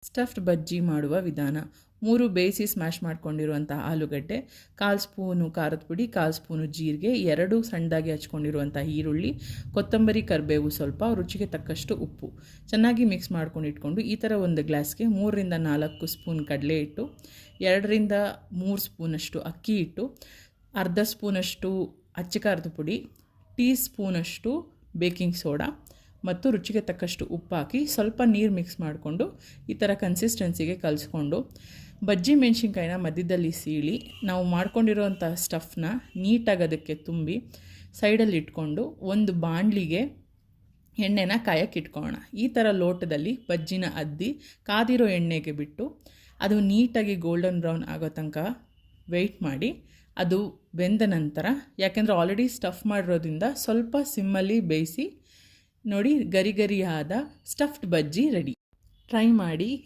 Stuffed ಬಜ್ಜಿ ಮಾಡುವ ವಿಧಾನ. 3 ಬೇಯಿಸಿ ಸ್ಮ್ಯಾಶ್ ಮಾಡ್ಕೊಂಡಿರುವಂಥ ಆಲೂಗಡ್ಡೆ, 1/4 ಸ್ಪೂನು ಖಾರದ ಪುಡಿ, 1/4 ಸ್ಪೂನು ಜೀರಿಗೆ, 2 ಸಣ್ಣದಾಗಿ ಹಚ್ಕೊಂಡಿರುವಂಥ ಈರುಳ್ಳಿ, ಕೊತ್ತಂಬರಿ, ಕರಿಬೇವು ಸ್ವಲ್ಪ, ರುಚಿಗೆ ತಕ್ಕಷ್ಟು ಉಪ್ಪು ಚೆನ್ನಾಗಿ ಮಿಕ್ಸ್ ಮಾಡ್ಕೊಂಡು ಇಟ್ಕೊಂಡು ಈ ಥರ ಒಂದು ಗ್ಲಾಸ್ಗೆ 3ರಿಂದ 4 ಸ್ಪೂನ್ ಕಡಲೆ ಹಿಟ್ಟು, 2ರಿಂದ 3 ಸ್ಪೂನಷ್ಟು ಅಕ್ಕಿ ಹಿಟ್ಟು, ಅರ್ಧ ಸ್ಪೂನಷ್ಟು ಅಚ್ಚ ಖಾರದ ಪುಡಿ, ಟೀ ಸ್ಪೂನಷ್ಟು ಬೇಕಿಂಗ್ ಸೋಡಾ ಮತ್ತು ರುಚಿಗೆ ತಕ್ಕಷ್ಟು ಉಪ್ಪು ಹಾಕಿ ಸ್ವಲ್ಪ ನೀರು ಮಿಕ್ಸ್ ಮಾಡಿಕೊಂಡು ಈ ಥರ ಕನ್ಸಿಸ್ಟೆನ್ಸಿಗೆ ಕಲಿಸ್ಕೊಂಡು ಬಜ್ಜಿ ಮೆಣಸಿನ್ಕಾಯಿನ ಮಧ್ಯದಲ್ಲಿ ಸೀಳಿ ನಾವು ಮಾಡ್ಕೊಂಡಿರೋವಂಥ ಸ್ಟಫ್ನ ನೀಟಾಗಿ ಅದಕ್ಕೆ ತುಂಬಿ ಸೈಡಲ್ಲಿ ಇಟ್ಕೊಂಡು ಒಂದು ಬಾಣಲಿಗೆ ಎಣ್ಣೆನ ಕಾಯಕ್ಕೆ ಇಟ್ಕೊಳ್ಳೋಣ. ಈ ಥರ ಲೋಟದಲ್ಲಿ ಬಜ್ಜಿನ ಅದ್ದಿ ಕಾದಿರೋ ಎಣ್ಣೆಗೆ ಬಿಟ್ಟು ಅದು ನೀಟಾಗಿ ಗೋಲ್ಡನ್ ಬ್ರೌನ್ ಆಗೋ ತನಕ ವೆಯ್ಟ್ ಮಾಡಿ ಅದು ಬೆಂದ ನಂತರ, ಯಾಕೆಂದರೆ ಆಲ್ರೆಡಿ ಸ್ಟಫ್ ಮಾಡಿರೋದ್ರಿಂದ ಸ್ವಲ್ಪ ಸಿಮ್ಮಲ್ಲಿ ಬೇಯಿಸಿ ನೋಡಿ, ಗರಿ ಗರಿಯಾದ ಸ್ಟಫ್ಡ್ ಬಜ್ಜಿ ರೆಡಿ. ಟ್ರೈ ಮಾಡಿ.